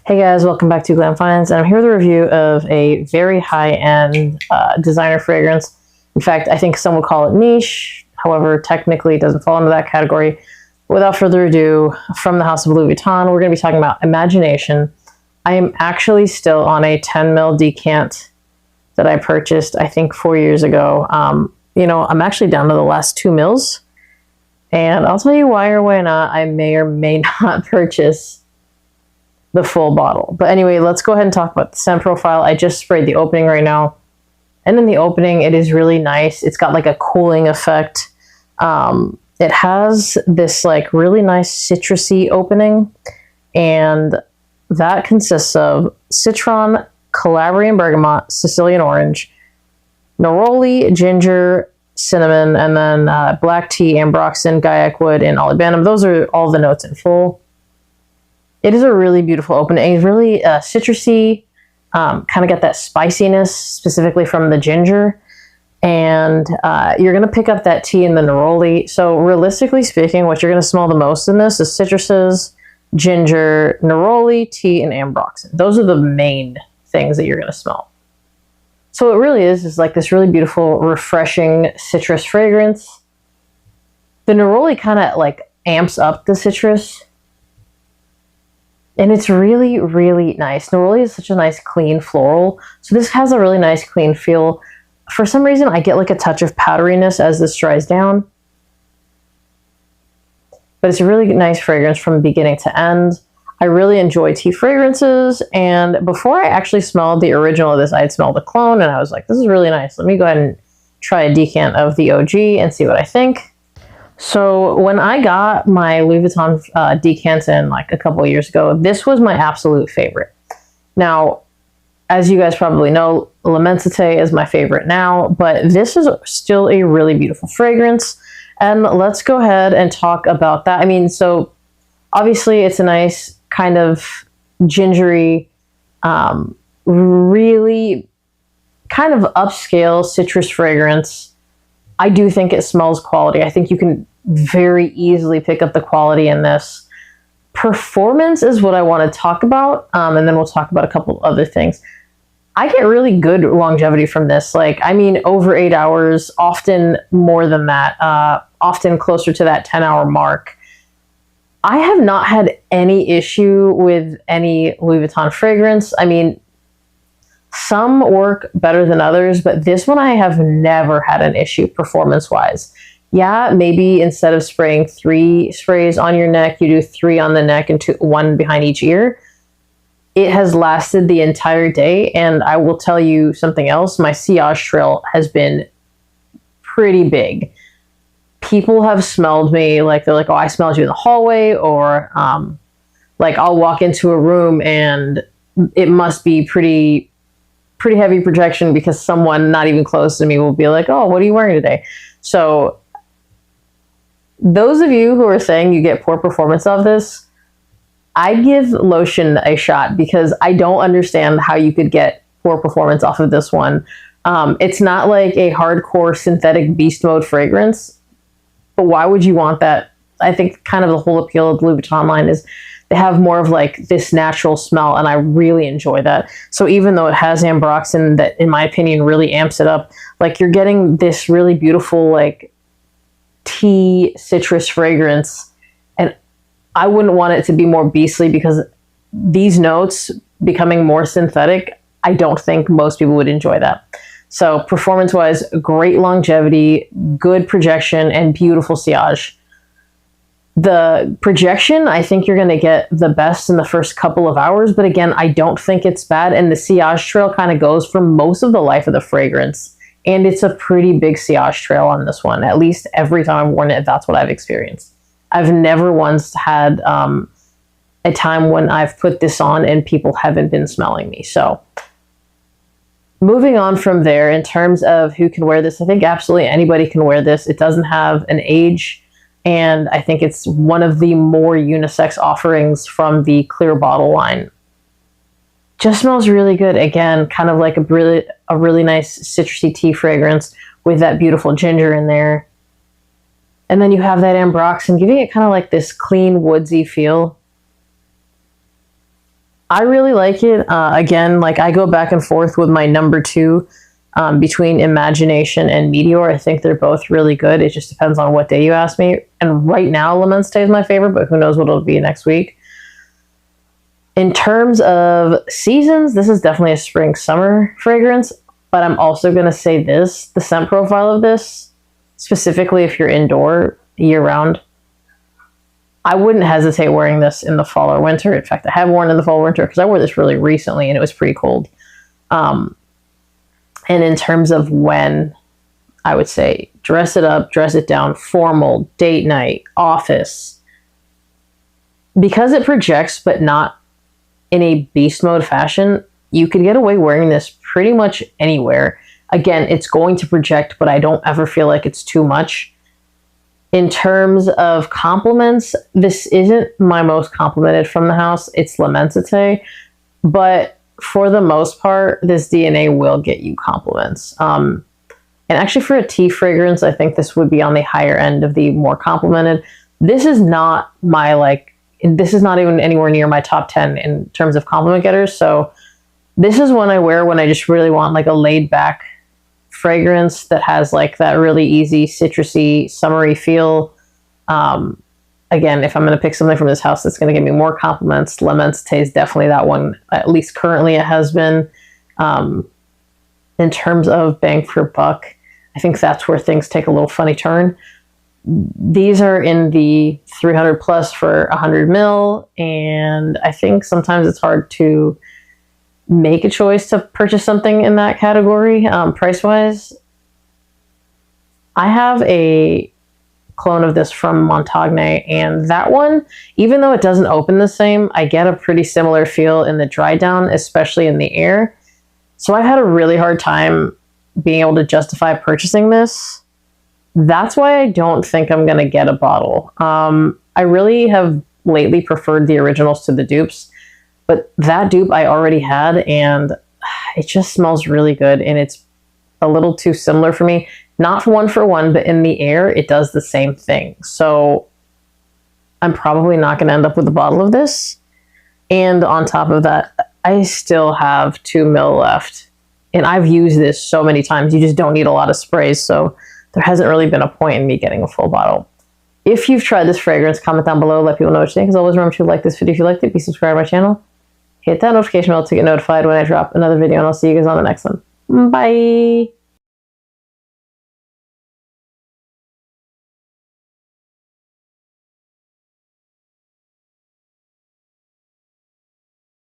Hey guys, welcome back to Glam, and I'm here with a review of a very high-end designer fragrance. In fact, I think some would call it niche. However, technically it doesn't fall into that category. Without further ado, from the house of Louis Vuitton, we're going to be talking about Imagination. I am actually still on a 10 ml decant that I purchased, I think 4 years ago. I'm actually down to the last 2 mils. And I'll tell you why or why not I may or may not purchase the full bottle. But anyway, let's go ahead and talk about the scent profile. I just sprayed the opening right now. And in the opening, it is really nice. It's got like a cooling effect. It has this like really nice citrusy opening. And that consists of citron, Calabrian bergamot, Sicilian orange, neroli, ginger, cinnamon, and then black tea, ambroxan, guaiac wood, and olibanum. Those are all the notes in full. It is a really beautiful opening. It's really citrusy, kind of got that spiciness specifically from the ginger. And you're going to pick up that tea and the neroli. So realistically speaking, what you're going to smell the most in this is citruses, ginger, neroli, tea, and ambroxan. Those are the main things that you're going to smell. So it really is like this really beautiful, refreshing citrus fragrance. The neroli kind of like amps up the citrus. And it's really, really nice. Neroli is such a nice, clean floral. So this has a really nice, clean feel. For some reason, I get like a touch of powderiness as this dries down. But it's a really nice fragrance from beginning to end. I really enjoy tea fragrances. And before I actually smelled the original of this, I had smelled the clone. And I was like, this is really nice. Let me go ahead and try a decant of the OG and see what I think. So when I got my Louis Vuitton decants in like a couple of years ago, this was my absolute favorite. Now, as you guys probably know, L'Immensité is my favorite now, but this is still a really beautiful fragrance. And let's go ahead and talk about that. I mean, so obviously it's a nice kind of gingery, really kind of upscale citrus fragrance. I do think it smells quality. I think you can very easily pick up the quality in this. Performance is what I want to talk about, and then we'll talk about a couple other things. I get really good longevity from this. Like, I mean, over 8 hours, often more than that, often closer to that 10-hour mark. I have not had any issue with any Louis Vuitton fragrance. I mean, some work better than others, but this one I have never had an issue performance-wise. Yeah, maybe instead of spraying 3 sprays on your neck, you do 3 on the neck and 1 behind each ear. It has lasted the entire day, and I will tell you something else. My sillage trail has been pretty big. People have smelled me, like they're like, oh, I smelled you in the hallway, or like I'll walk into a room and it must be pretty heavy projection because someone not even close to me will be like, oh, what are you wearing today? So those of you who are saying you get poor performance of this, I give lotion a shot because I don't understand how you could get poor performance off of this one. It's not like a hardcore synthetic beast mode fragrance, but why would you want that? I think kind of the whole appeal of the Louis Vuitton line is they have more of like this natural smell, and I really enjoy that. So even though it has ambroxan that, in my opinion, really amps it up, like you're getting this really beautiful like tea citrus fragrance, and I wouldn't want it to be more beastly because these notes becoming more synthetic, I don't think most people would enjoy that. So performance-wise, great longevity, good projection, and beautiful sillage. The projection, I think you're going to get the best in the first couple of hours. But again, I don't think it's bad. And the sillage trail kind of goes for most of the life of the fragrance. And it's a pretty big sillage trail on this one. At least every time I've worn it, that's what I've experienced. I've never once had a time when I've put this on and people haven't been smelling me. So moving on from there, in terms of who can wear this, I think absolutely anybody can wear this. It doesn't have an age. And I think it's one of the more unisex offerings from the clear bottle line. Just smells really good. Again, kind of like a really nice citrusy tea fragrance with that beautiful ginger in there. And then you have that ambroxan, giving it kind of like this clean, woodsy feel. I really like it. Again, like I go back and forth with my number two between Imagination and Meteor. I think they're both really good. It just depends on what day you ask me. And right now, Lemon Stay is my favorite, but who knows what it'll be next week. In terms of seasons, this is definitely a spring-summer fragrance, but I'm also going to say this, the scent profile of this, specifically if you're indoor year-round, I wouldn't hesitate wearing this in the fall or winter. In fact, I have worn it in the fall or winter because I wore this really recently and it was pretty cold. And in terms of when, I would say dress it up, dress it down, formal, date night, office. Because it projects, but not in a beast mode fashion, you could get away wearing this pretty much anywhere. Again, it's going to project, but I don't ever feel like it's too much. In terms of compliments, this isn't my most complimented from the house. It's L'Immensité, but for the most part, this DNA will get you compliments. And actually for a tea fragrance, I think this would be on the higher end of the more complimented. This is not my this is not even anywhere near my top 10 in terms of compliment getters. So this is one I wear when I just really want like a laid back fragrance that has like that really easy citrusy summery feel. Again, if I'm going to pick something from this house that's going to give me more compliments, L'Immensité is definitely that one. At least currently it has been. In terms of bang for buck, I think that's where things take a little funny turn. These are in the 300 plus for 100 mil, and I think sometimes it's hard to make a choice to purchase something in that category price wise. I have a clone of this from Montagne, and that one, even though it doesn't open the same, I get a pretty similar feel in the dry down, especially in the air. So I've had a really hard time being able to justify purchasing this. That's why I don't think I'm going to get a bottle. I really have lately preferred the originals to the dupes, but that dupe I already had, and it just smells really good, and it's a little too similar for me. Not for one, but in the air, it does the same thing. So I'm probably not going to end up with a bottle of this. And on top of that, I still have 2 ml left. And I've used this so many times. You just don't need a lot of sprays. So there hasn't really been a point in me getting a full bottle. If you've tried this fragrance, comment down below. Let people know what you think. As always, remember to like this video if you liked it. Be subscribed to my channel. Hit that notification bell to get notified when I drop another video. And I'll see you guys on the next one. Bye.